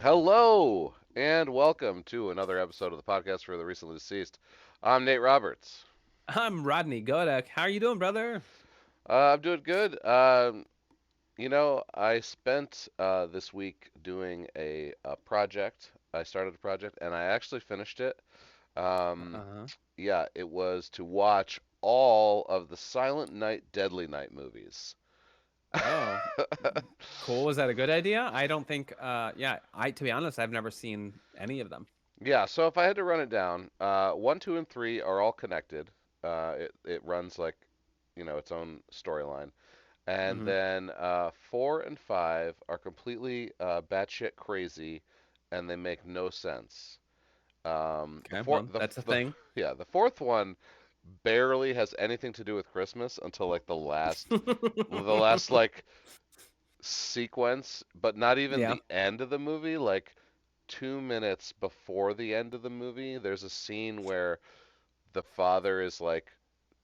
Hello and welcome to another episode of the podcast for the recently deceased. I'm Nate Roberts. I'm Rodney Godek. How are you doing, brother? I'm doing good. I spent this week doing a project. I started a project and I actually finished it. Um, Uh-huh. yeah, it was to watch all of the Silent Night, Deadly Night movies. Oh, cool. Was that a good idea? I don't think yeah, I to be honest, I've never seen any of them. Yeah, so if I had to run it down, one, two, and three are all connected. It runs like, its own storyline. And Mm-hmm. then four and five are completely batshit crazy, and they make no sense. The Okay, four, well, that's a the thing. yeah, the fourth one barely has anything to do with Christmas until like the last like sequence, but not even Yeah. the end of the movie. Like 2 minutes before the end of the movie, there's a scene where the father is like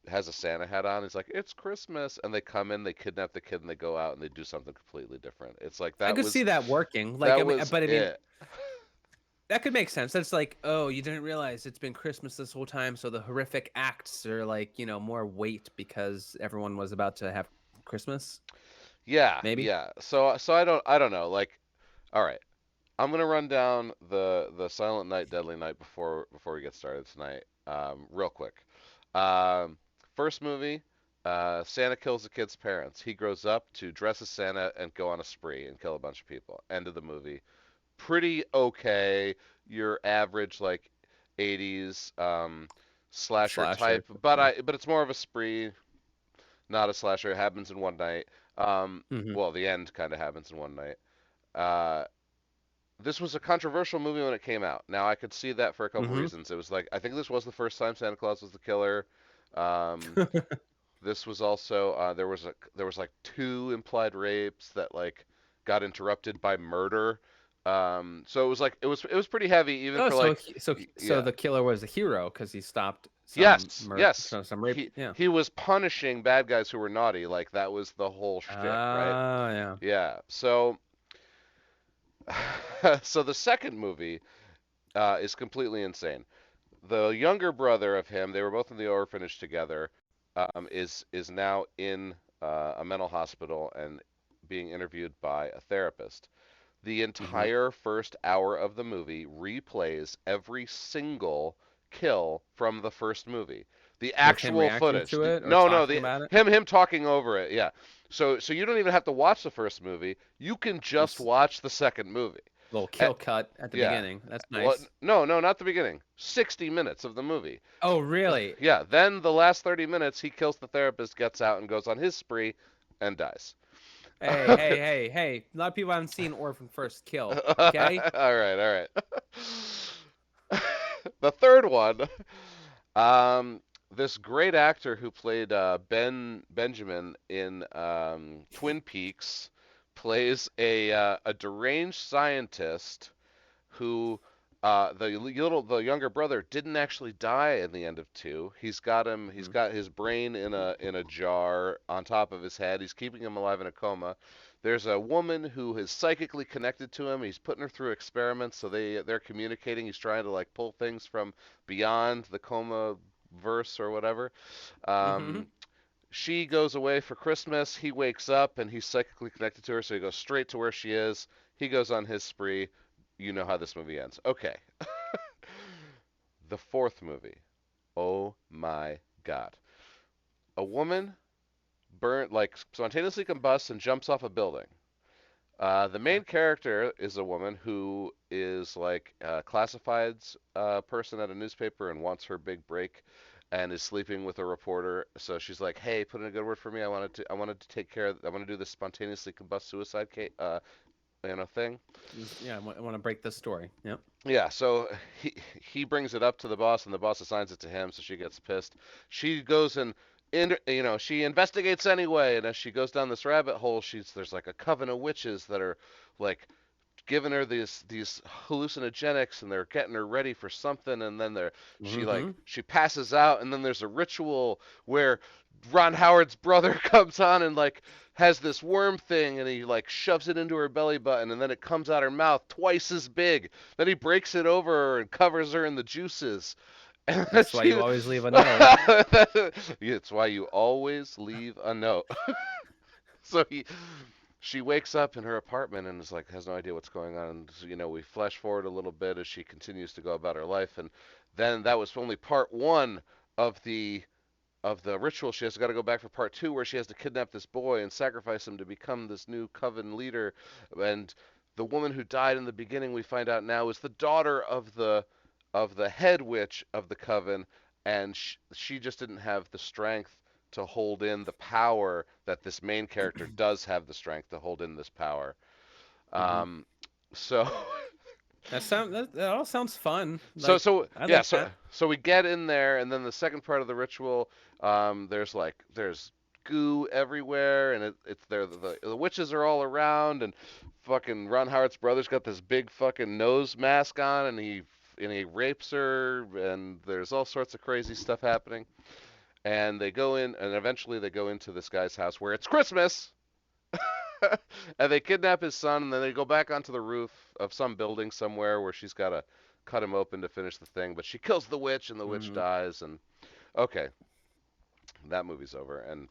has a Santa hat on. He's like, "It's Christmas," and they come in, they kidnap the kid, and they go out and they do something completely different. It's like I that could was see that working. that was But I mean, it. that could make sense. That's like, oh, you didn't realize it's been Christmas this whole time, so the horrific acts are like, more weight because everyone was about to have Christmas, Yeah, maybe. yeah. So I don't know. Like, all right, I'm gonna run down the Silent Night, Deadly Night before we get started tonight, real quick. Um, First movie, Santa kills the kid's parents. He grows up to dress as Santa and go on a spree and kill a bunch of people. End of the movie. Pretty okay. Your average like 80s slasher Slasher. type, but Yeah. it's more of a spree, not a slasher. It happens in one night. Mm-hmm. Well, the end kind of happens in one night. Uh, this was a controversial movie when it came out. Now I could see that for a couple Mm-hmm. reasons. It was like I think this was the first time Santa Claus was the killer. Um, this was also there was like two implied rapes that like got interrupted by murder. So it was pretty heavy even Oh, for so like he- so so yeah. the killer was a hero because he stopped Yes, yes. some rape. He Yeah. he was punishing bad guys who were naughty. Like that was the whole shtick, right? Ah, yeah. Yeah. So so the second movie is completely insane. The younger brother of him, they were both in the orphanage together, is now in a mental hospital and being interviewed by a therapist. The Hmm. entire first hour of the movie replays every single kill from the first movie. The With him actual reacting footage. to it or No, no, talking the about it. him talking over it. Yeah. So you don't even have to watch the first movie. You can just This watch the second movie. little Uh, kill cut at the yeah. beginning. That's Well, nice. no, no, not the beginning. 60 minutes of the movie. Oh, really? Yeah, then the last 30 minutes, he kills the therapist, gets out, and goes on his spree and dies. Hey, hey, hey, hey. A lot of people haven't seen Orphan First Kill. All Okay? right, all right. The third one, um, this great actor who played Ben Benjamin in Twin Peaks plays a deranged scientist who the younger brother didn't actually die in the end of two. He's got him. He's Mhm. got his brain in a jar on top of his head. He's keeping him alive in a coma. There's a woman who is psychically connected to him. He's putting her through experiments, so they're communicating. He's trying to like pull things from beyond the coma verse or whatever. Mhm. Um, she goes away for Christmas. He wakes up and he's psychically connected to her, so he goes straight to where she is. He goes on his spree. You know how this movie ends. Okay. The fourth movie. Oh my God. A woman burnt, like, spontaneously combusts and jumps off a building. The Okay. main character is a woman who is like a classifieds person at a newspaper and wants her big break, and is sleeping with a reporter. So she's like, "Hey, put in a good word for me. I wanted to take care. I want to do this spontaneously combust suicide thing." Yeah, I want to break this story. Yep. Yeah, so he brings it up to the boss, and the boss assigns it to him. So she gets pissed. She goes and she investigates anyway. And as she goes down this rabbit hole, there's like a coven of witches that are like giving her these hallucinogenics, and they're getting her ready for something. And then she Mhm. passes out, and then there's a ritual where Ron Howard's brother comes on and like has this worm thing and he like shoves it into her belly button and then it comes out her mouth twice as big. Then he breaks it over her and covers her in the juices. And then That's why you she always leave a note. It's why you always leave a note. So she wakes up in her apartment and is like has no idea what's going on. And, we flash forward a little bit as she continues to go about her life, and then that was only part one of the ritual. She has got to go back for part two, where she has to kidnap this boy and sacrifice him to become this new coven leader. And the woman who died in the beginning, we find out now, is the daughter of the head witch of the coven, and she just didn't have the strength to hold in the power that this main character does have the strength to hold in this power. Hmm. Um, so That all sounds fun. So Like so I yeah like so that. so we get in there, and then the second part of the ritual, there's goo everywhere, and it's there. The witches are all around, and fucking Ron Howard's brother's got this big fucking nose mask on, and he rapes her, and there's all sorts of crazy stuff happening. And they go in, and eventually they go into this guy's house where it's Christmas. And they kidnap his son, and then they go back onto the roof of some building somewhere where she's got to cut him open to finish the thing. But she kills the witch, and the witch Hmm. dies. And okay, that movie's over. And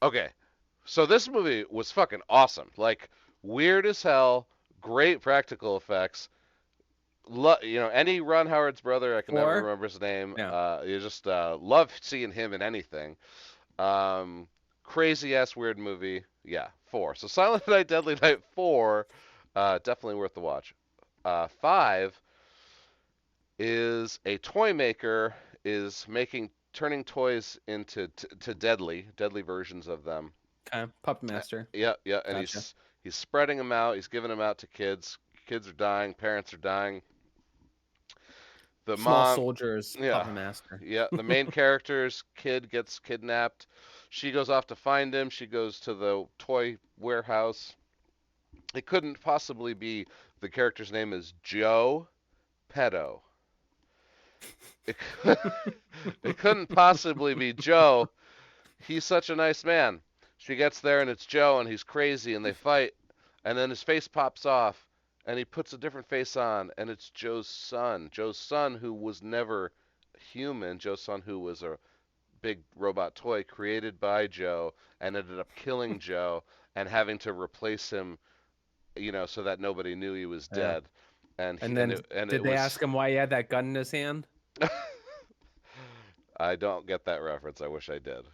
okay, so this movie was fucking awesome. Like weird as hell, great practical effects. Any Ron Howard's brother, I can never Four. remember his name. Yeah. You just love seeing him in anything. Um, Crazy ass weird movie. Yeah, four. So Silent Night, Deadly Night 4, definitely worth the watch. Five is a toy maker is making turning toys into to deadly versions of them. Okay. Puppet Master. Yeah, yeah, and Gotcha. he's spreading them out. He's giving them out to kids. Kids are dying. Parents are dying. The Small mom, Soldiers. yeah, Puppet Master. yeah. The main character's kid gets kidnapped. She goes off to find him. She goes to the toy warehouse. It couldn't possibly be the character's name is Joe Pedo. It, it couldn't possibly be Joe. He's such a nice man. She gets there and it's Joe and he's crazy and they fight and then his face pops off and he puts a different face on and it's Joe's son. Joe's son who was never human. Joe's son who was a big robot toy created by Joe and ended up killing Joe and having to replace him, so that nobody knew he was Yeah. dead. And he And and then it, and did it they was ask him why he had that gun in his hand? I don't get that reference. I wish I did.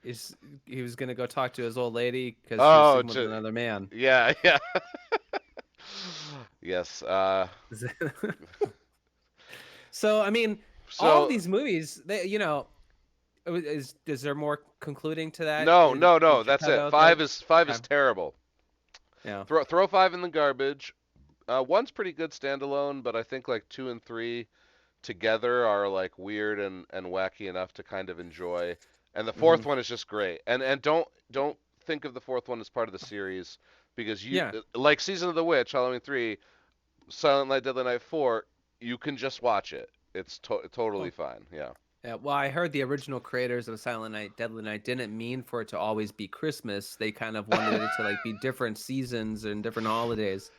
Is he was gonna go talk to his old lady because she was Oh, sleeping with another man. yeah, yeah. Yes. So I mean, all of So these movies, is there more concluding to that? no, Is no, no. That's it. Geppetto that Five is okay, terrible. yeah. Throw five in the garbage. One's pretty good standalone, but I think like two and three together are like weird and wacky enough to kind of enjoy. And the Hmm. fourth one is just great. And don't think of the fourth one as part of the series because you Yeah. like Season of the Witch, Halloween 3, Silent Night, Deadly Night 4, you can just watch it. It's totally Oh. fine. Yeah. Yeah, well, I heard the original creators of Silent Night, Deadly Night didn't mean for it to always be Christmas. They kind of wanted it to like be different seasons and different holidays,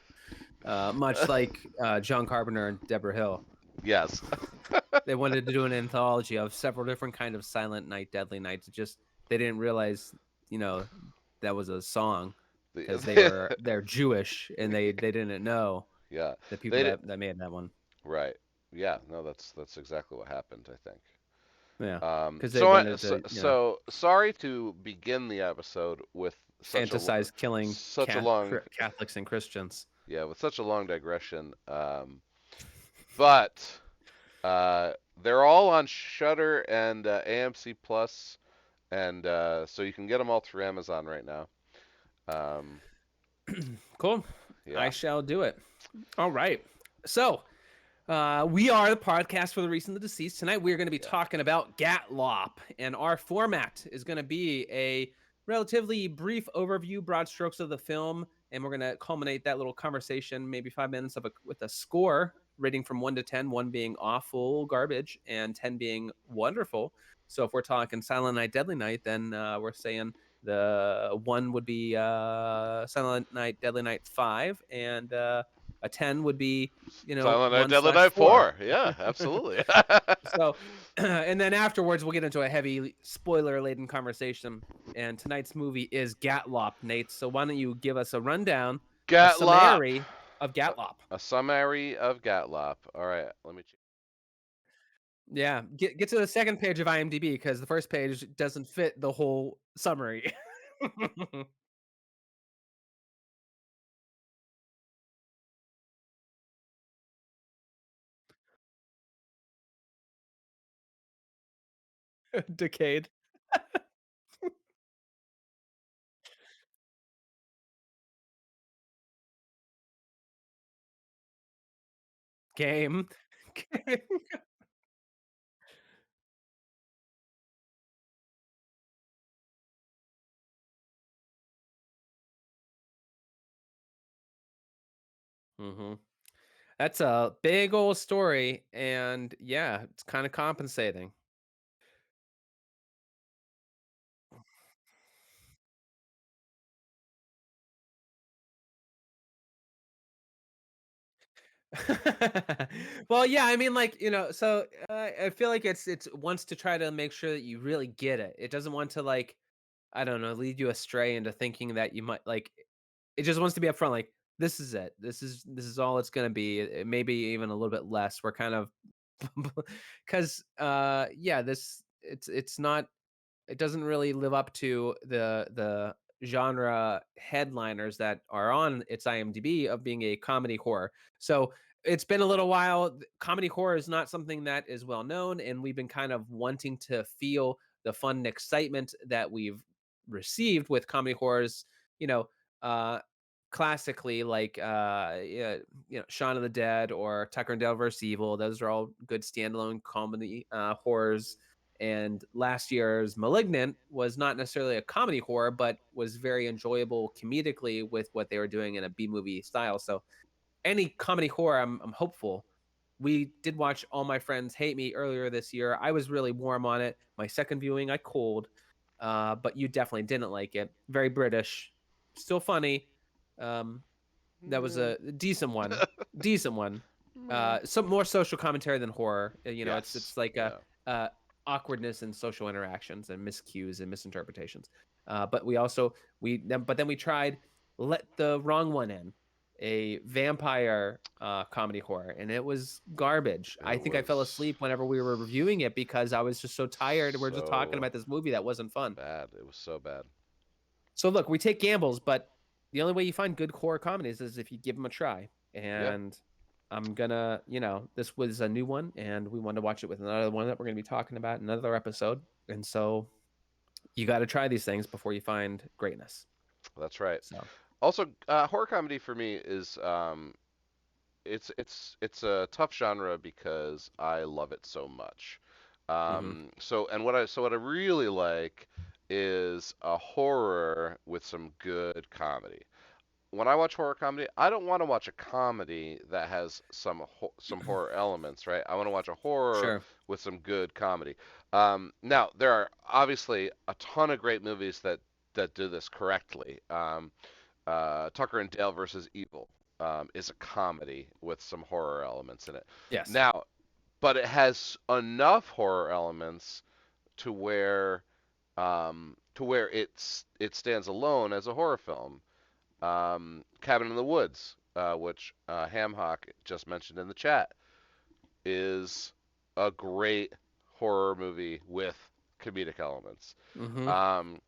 much like John Carpenter and Deborah Hill. Yes. They wanted to do an anthology of several different kind of Silent Night, Deadly Nights. Just they didn't realize, you know, that was a song because they're Jewish and they didn't know Yeah. the people They did that made that one. right. Yeah, no, that's exactly what happened, I think. Yeah, because they So, wanted to, sorry to begin the episode with fantasize killing such a long Catholics and Christians. yeah, with such a long digression. But they're all on Shutter and AMC Plus, and so you can get them all through Amazon right now. Um, Cool. I yeah, shall do it. All right. So, we are the podcast for the recently deceased. Tonight, we're going to be yeah, talking about GATLOPP, and our format is going to be a relatively brief overview, broad strokes of the film, and we're going to culminate that little conversation, maybe 5 minutes with a score rating from 1 to 10, 1 being awful garbage and 10 being wonderful. So if we're talking Silent Night, Deadly Night, then we're saying the one would be Silent Night, Deadly Night 5, and a 10 would be, Silent Night, 1 Deadly slash Night 4. 4. Yeah, absolutely. So, and then afterwards, we'll get into a heavy spoiler laden conversation. And tonight's movie is Gatlop, Nate. So why don't you give us a rundown, a GATLOPP. summary of Gatlop? A summary of GATLOPP. All right, let me. Yeah, get to the second page of IMDb because the first page doesn't fit the whole summary. Decayed game. hmm That's a big old story, and yeah, it's kind of compensating. Well, yeah, I mean, like, so I feel like it's wants to try to make sure that you really get it. It doesn't want to, like, I don't know, lead you astray into thinking that you might like. It just wants to be upfront, like, this is it. This is all it's gonna be. Maybe even a little bit less. We're kind of because yeah, this it's not, it doesn't really live up to the genre headliners that are on its IMDb of being a comedy horror. So it's been a little while. Comedy horror is not something that is well known, and we've been kind of wanting to feel the fun and excitement that we've received with comedy horrors. You know, uh, classically, like yeah, Shaun of the Dead or Tucker and Dale vs. Evil. Those are all good standalone comedy horrors, and last year's Malignant was not necessarily a comedy horror, but was very enjoyable comedically with what they were doing in a B movie style. So any comedy horror, I'm hopeful. We did watch All My Friends Hate Me earlier this year. I was really warm on it. My second viewing, I cold, but you definitely didn't like it. Very British, still funny. Um, that was Meh, a decent one. Decent one. meh. Some more social commentary than horror. It's Yes. like a Yeah. uh, awkwardness in social interactions and miscues and misinterpretations. But we also but then we tried Let the Wrong One In, a vampire comedy horror, and it was garbage. I It think I fell was asleep whenever we were reviewing it because I was just so tired. We're just talking so about this movie that wasn't fun. bad. It was so bad. So look, we take gambles, but the only way you find good horror comedies is if you give them a try. Yeah, And I'm gonna, this was a new one, and we wanted to watch it with another one that we're gonna be talking about in another episode. And so you got to try these things before you find greatness. that's right. So, Also, horror comedy for me is it's a tough genre because I love it so much. hmm So what I really like is a horror with some good comedy. When I watch horror comedy, I don't want to watch a comedy that has some horror elements, right? I want to watch a horror sure, with some good comedy. Now there are obviously a ton of great movies that do this correctly. Tucker and Dale versus Evil is a comedy with some horror elements in it. yes, Now, but it has enough horror elements to where it stands alone as a horror film. Cabin in the Woods, which Hamhock just mentioned in the chat, is a great horror movie with comedic elements. hmm Um,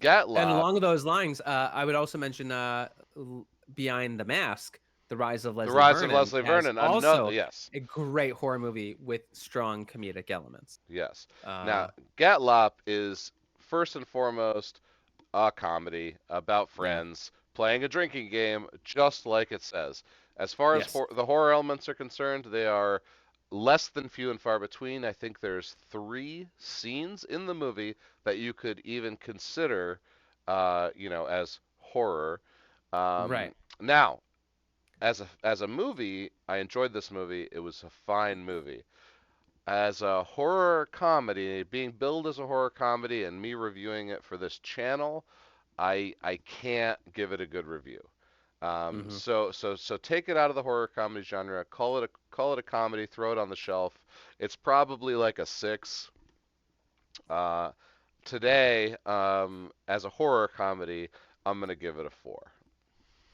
and Gatlop, along those lines, I would also mention Behind the Mask, The Rise of The Leslie Rise of Vernon, Leslie as Vernon, another also yes, a great horror movie with strong comedic elements. yes. Now Uh, Gatlop is first and foremost a comedy about yeah, friends playing a drinking game, just like it says. As far as yes, the horror elements are concerned, they are less than few and far between. I think there's 3 scenes in the movie that you could even consider, as horror. right. Now, as a movie, I enjoyed this movie. It was a fine movie. as a horror comedy, being billed as a horror comedy, and me reviewing it for this channel, I can't give it a good review. Hmm. So take it out of the horror comedy genre. Call it a comedy. Throw it on the shelf. It's probably like a six. Uh, Today, as a horror comedy, I'm gonna give it a four.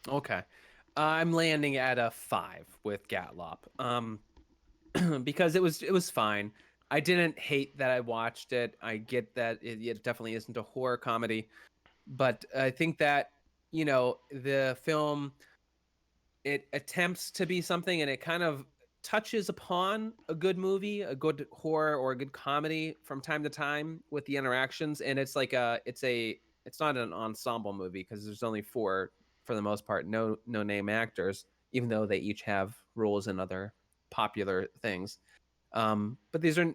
Okay. I'm landing at a 5 with Gatlop. Because it was fine. I didn't hate that I watched it. I get that it definitely isn't a horror comedy, but I think that the film, it attempts to be something, and it kind of touches upon a good movie, a good horror or a good comedy from time to time with the interactions. And it's like it's not an ensemble movie because there's only four for the most part, no name actors, even though they each have roles in other popular things. But these are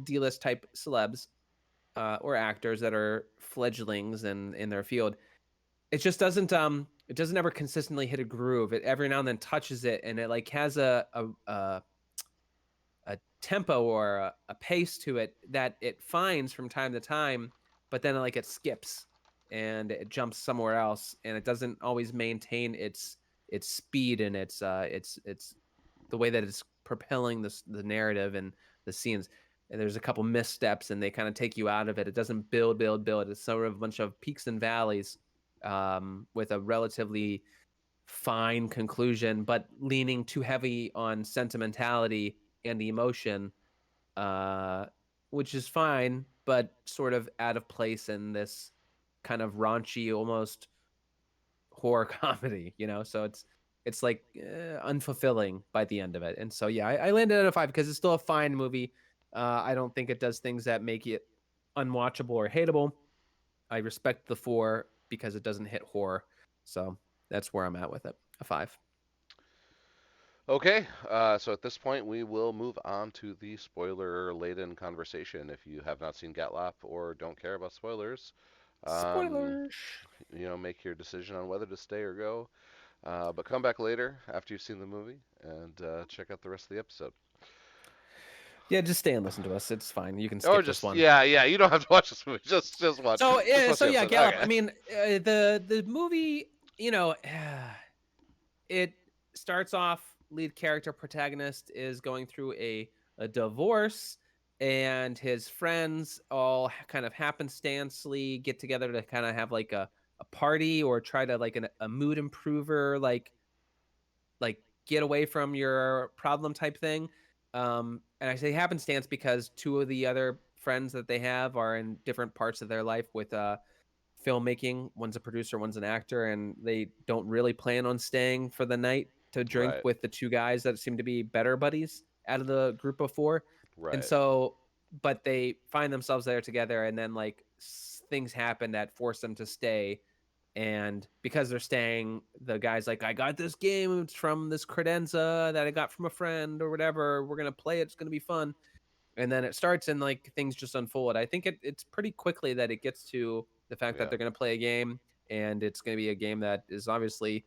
D-list type celebs, or actors that are fledglings in their field. It doesn't ever consistently hit a groove. It every now and then touches it, and it like has a tempo or a pace to it that it finds from time to time, but then like it skips and it jumps somewhere else, and it doesn't always maintain its speed and its the way that it's propelling the narrative and the scenes. And there's a couple missteps, and they kind of take you out of it. It doesn't build. It's sort of a bunch of peaks and valleys, with a relatively fine conclusion, but leaning too heavy on sentimentality and the emotion, uh, which is fine, but sort of out of place in this kind of raunchy, almost horror comedy. So it's like unfulfilling by the end of it. And so yeah, I landed at a 5 because it's still a fine movie. I don't think it does things that make it unwatchable or hateable. I respect the 4 because it doesn't hit horror. So that's where I'm at with it. A 5. Okay, so at this point, we will move on to the spoiler-laden conversation. If you have not seen Gatlop or don't care about spoilers, um, Spoilers. make your decision on whether to stay or go. But come back later after you've seen the movie and check out the rest of the episode. Yeah, just stay and listen to us. It's fine. You can Or skip this just one. yeah, you don't have to watch this movie. Just watch So the yeah, episode. Gallup. Okay. I mean, the movie, it starts off. Lead character protagonist is going through a divorce, and his friends all kind of happenstancely get together to kind of have like a party or try to like a mood improver, like get away from your problem type thing. And I say happenstance because two of the other friends that they have are in different parts of their life with filmmaking. One's a producer, one's an actor, and they don't really plan on staying for the night to drink Right. with the two guys that seem to be better buddies out of the group of four. And Right. so, but they find themselves there together, and then like things happen that force them to stay. And because they're staying, the guy's like, I got this game. It's from this credenza that I got from a friend or whatever. We're going to play it. It's going to be fun. And then it starts, and like things just unfold. I think it's pretty quickly that it gets to the fact that Yeah. they're going to play a game, and it's going to be a game that is obviously.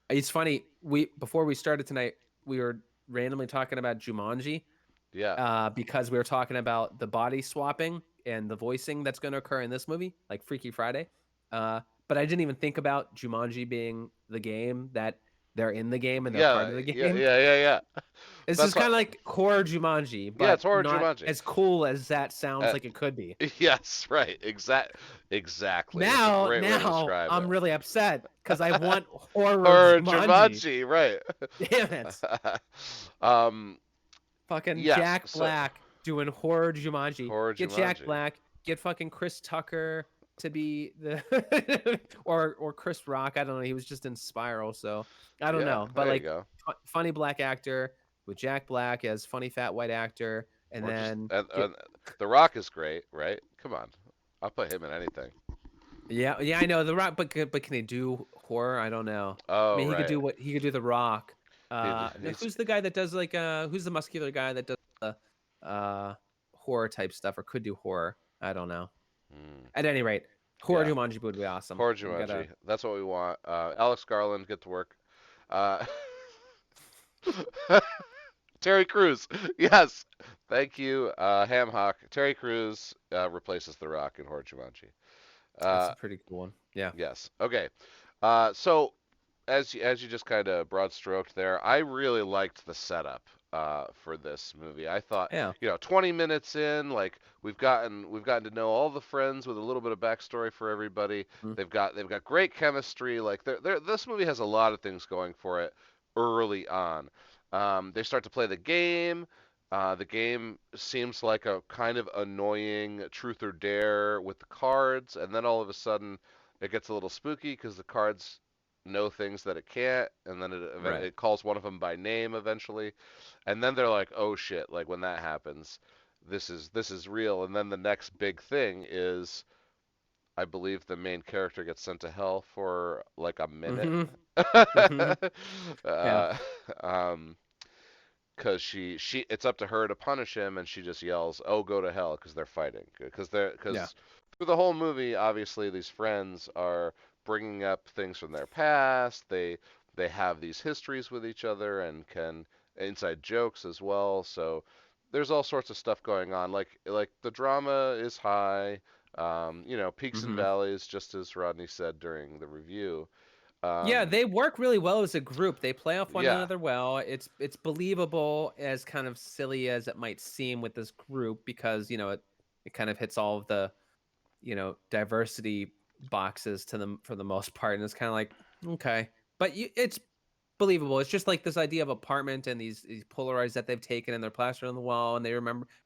It's funny. We Before we started tonight, we were randomly talking about Jumanji, Yeah. because we were talking about the body swapping and the voicing that's going to occur in this movie, like Freaky Friday. But I didn't even think about Jumanji being the game that they're in the game and they're part Yeah. of the Yeah. game. Yeah. Yeah. Yeah. It's That's just kind what. of like horror Jumanji, Yeah, it's but horror not Jumanji. as cool as that sounds Uh, like it could be. yes. Right. Exactly. That's a Now, great way to now describe I'm it. really upset because I want horror Horror Jumanji. Jumanji. Right. Damn it. um. Fucking Yes. Jack So Black doing horror Jumanji. horror Get Jack Jumanji. Black. Get fucking Chris Tucker to be the or Chris Rock. I don't know. He was just in Spiral, so I don't Yeah. know. But There you like go. funny black actor with Jack Black as funny fat white actor, and Or just then get and The Rock is great, right? Come on. I'll put him in anything. yeah I know the Rock, but can he do horror? I don't know. I Oh, mean, he could right. do what he could do. The Rock. He's Who's the guy that does like who's the muscular guy that does uh horror type stuff or could do horror? I don't know. mm, At any rate, horror yeah. Jumanji would be awesome. Horror We gotta. Jumanji. That's what we want. Alex Garland, get to work. Uh, Terry Crews. Yes. Thank you, Ham Hock. Terry Crews replaces The Rock in horror Jumanji. That's Uh, a pretty cool one. Yeah. yes. Okay. So as you just kind of broad stroked there, I really liked the setup for this movie. I thought, Yeah. 20 minutes in, like we've gotten to know all the friends with a little bit of backstory for everybody. Mhm. They've got great chemistry. Like this movie has a lot of things going for it early on. They start to play the game. The game seems like a kind of annoying truth or dare with the cards, and then all of a sudden it gets a little spooky because the cards know things that it can't, and then Right. it calls one of them by name eventually, and then they're like, oh shit! Like when that happens, this is real. And then the next big thing is, I believe the main character gets sent to hell for like a minute. Mm-hmm. Mm-hmm. Yeah. uh, um, because she it's up to her to punish him, and she just yells, "Oh, go to hell!" because they're fighting. Yeah. Because through the whole movie, obviously these friends are bringing up things from their past. They have these histories with each other and can inside jokes as well. So there's all sorts of stuff going on. Like the drama is high. Peaks and Mm-hmm. valleys, just as Rodney said during the review. Yeah, Um, they work really well as a group. They play off one yeah, another well. It's believable, as kind of silly as it might seem with this group, because it kind of hits all of the diversity boxes to them for the most part, and it's kind of like, okay, but it's believable. It's just like this idea of apartment and these Polaroids that they've taken and they're plastered on the wall, and they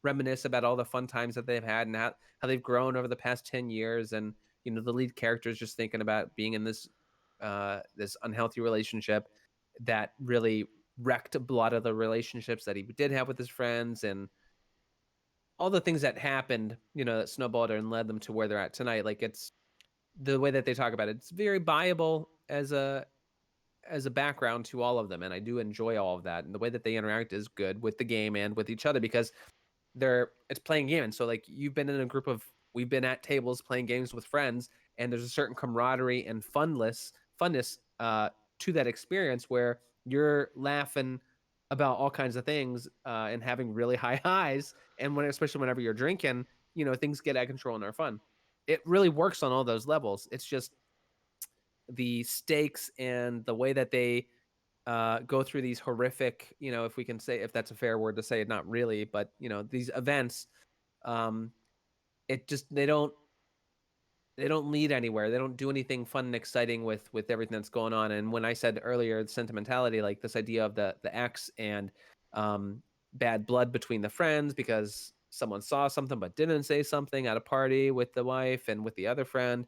reminisce about all the fun times that they've had and how they've grown over the past 10 years. And the lead character is just thinking about being in this unhealthy relationship that really wrecked a lot of the relationships that he did have with his friends, and all the things that happened, that snowballed and led them to where they're at tonight. Like, it's the way that they talk about it. It's very viable as a background to all of them, and I do enjoy all of that. And the way that they interact is good with the game and with each other, because it's playing games. So, like, we've been at tables playing games with friends, and there's a certain camaraderie and funness to that experience, where you're laughing about all kinds of things, and having really high highs. And especially whenever you're drinking, things get out of control and are fun. It really works on all those levels. It's just the stakes and the way that they go through these horrific, if we can say, if that's a fair word to say, not really, but these events, um, it just they don't lead anywhere. They don't do anything fun and exciting with everything that's going on. And when I said earlier, the sentimentality, like this idea of the ex and um, bad blood between the friends because someone saw something but didn't say something at a party with the wife and with the other friend.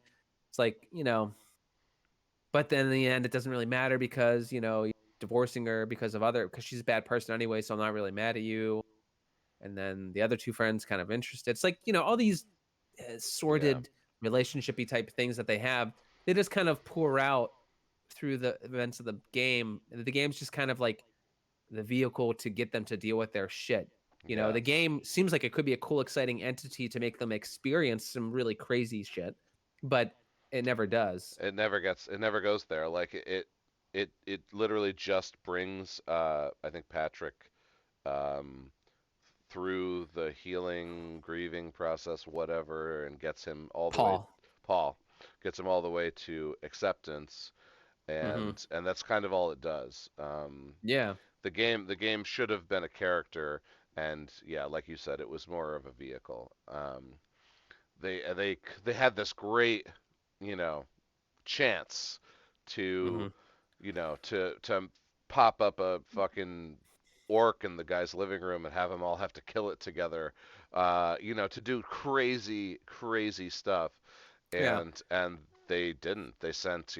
It's like, but then in the end, it doesn't really matter, because you're divorcing her because she's a bad person anyway. So I'm not really mad at you. And then the other two friends kind of interested. It's like, all these yeah, sordid relationshipy type things that they have. They just kind of pour out through the events of the game. The game's just kind of like the vehicle to get them to deal with their shit. yeah. The game seems like it could be a cool, exciting entity to make them experience some really crazy shit, but it never does. It never goes there. Like it literally just brings I think Patrick um through the healing grieving process whatever, and gets him all the way. Paul. Paul gets him all the way to acceptance, Hmm. and that's kind of all it does. Yeah. The game should have been a character, and yeah, like you said, it was more of a vehicle. They had this great, you know chance to, Hmm. to pop up a fucking orc in the guy's living room and have them all have to kill it together, to do crazy, crazy stuff, Yeah. and they didn't. They sent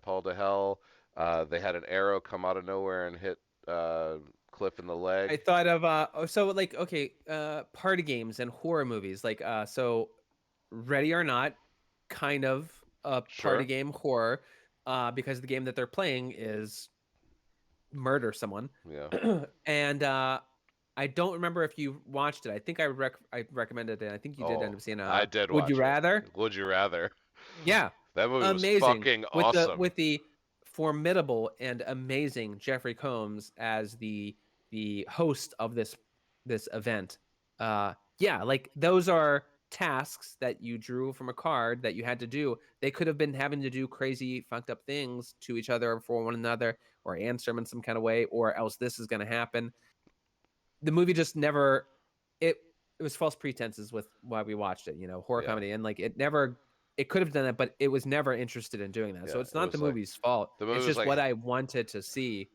Paul to hell. They had an arrow come out of nowhere and hit Cliff in the I leg. thought of so, like, okay, party games and horror movies, like, so Ready or Not, kind of a party Sure. game horror, because the game that they're playing is murder someone. Yeah. And I don't remember if you watched it. I think I recommended it. I think you did end Oh, up seeing I did Would You watch it. Rather? Would you rather? Yeah. That movie was Amazing. fucking With the awesome. with the formidable and amazing Jeffrey Combs as the host of this event. Yeah, like those are tasks that you drew from a card that you had to do. They could have been having to do crazy fucked up things to each other for one another or answer them in some kind of way, or else this is going to happen. The movie just never it it was false pretenses with why we watched it, horror Yeah, comedy, and like it could have done that, but it was never interested in doing that. So yeah. it's It not the was like movie's fault. the It's movie was just like what I wanted to see.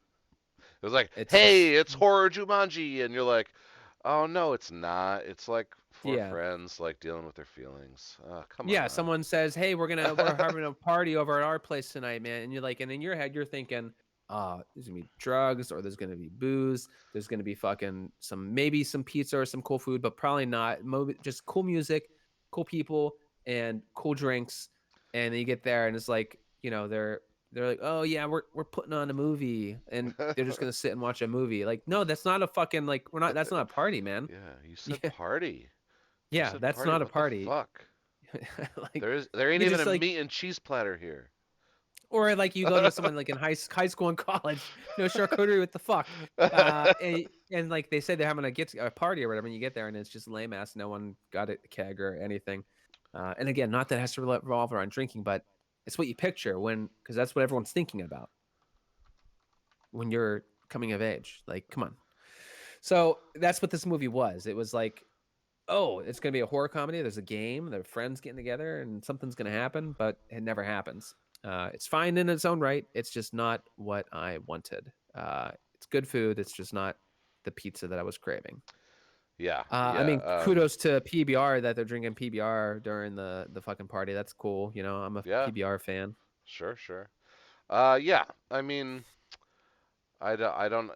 it was like, It's hey, it's horror Jumanji, and you're like, oh no, it's not. It's like four yeah. friends like dealing with their feelings. Come Yeah, on. someone says, "Hey, we're having a party over at our place tonight, man." And you're like, and in your head, you're thinking, there's gonna be drugs, or there's gonna be booze, there's gonna be fucking maybe some pizza or some cool food, but probably not. Just cool music, cool people, and cool drinks." And then you get there, and it's like, they're like, "Oh yeah, we're putting on a movie," and they're just gonna sit and watch a movie. Like, no, that's not a fucking like we're not. That's not a party, man. Yeah, you said Yeah, party. You yeah, said that's party. not a What the party. fuck? Like There ain't you even a just like meat and cheese platter here. or like you go to someone like in high school and college, charcuterie, what the fuck? And like they say they're having a party or whatever, and you get there and it's just lame ass. No one got a keg or anything. And again, not that it has to revolve around drinking, but it's what you picture because that's what everyone's thinking about when you're coming of age. Like, come on. So that's what this movie was. It was like, oh, it's gonna be a horror comedy. There's a game. Their friends getting together, and something's gonna happen, but it never happens. It's fine in its own right. It's just not what I wanted. It's good food. It's just not the pizza that I was craving. Yeah, I yeah, mean, kudos to PBR that they're drinking PBR during the fucking party. That's cool. I'm a yeah. PBR fan. Sure, sure. Yeah. I mean, I don't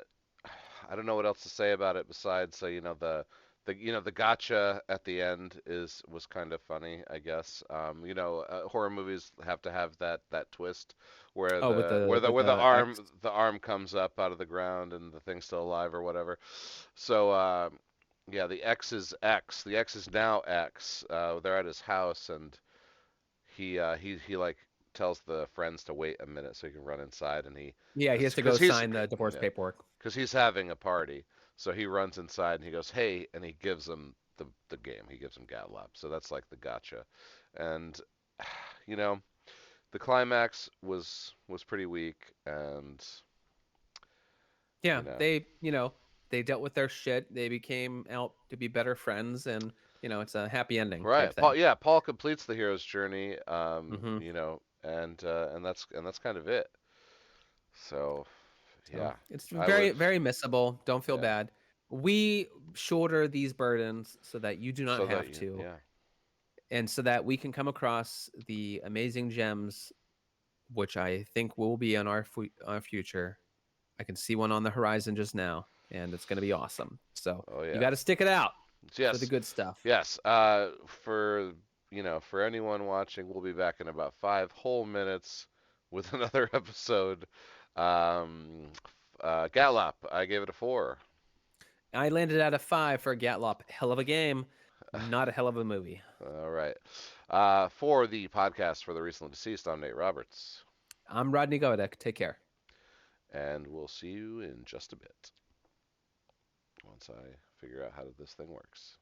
I don't know what else to say about it besides the gotcha at the end is was kind of funny, I guess. Horror movies have to have that twist where Oh, with the the where the with where the the X. arm comes up out of the ground and the thing's still alive or whatever. So yeah, the X is X. The X is now X. They're at his house and he like tells the friends to wait a minute so he can run inside and he Yeah, he has to because go he's sign the divorce yeah, paperwork. because he's having a party. So he runs inside and he goes, "Hey," and he gives him the game. He gives him GATLOPP. So that's like the gotcha. And you know, the climax was pretty weak, and you Yeah, know, they dealt with their shit. They became out to be better friends, and it's a happy ending type right? thing. Paul completes the hero's journey. Hmm. And that's kind of it. So So yeah, it's I would very, very missable. Don't feel yeah. bad. We shoulder these burdens so that you do not So that have you to, yeah. and so that we can come across the amazing gems, which I think will be on our future. I can see one on the horizon just now, and it's going to be awesome. So Oh you yeah. got to stick it out for the Yes. good stuff. Yes. For anyone watching, we'll be back in about 5 whole minutes with another episode. Gatlop, I gave it a 4. I landed at a 5 for Gatlop. Hell of a game, not a hell of a movie. All right. For the podcast for the recently deceased, I'm Nate Roberts, I'm Rodney Godek. Take care. and we'll see you in just a bit once I figure out how this thing works.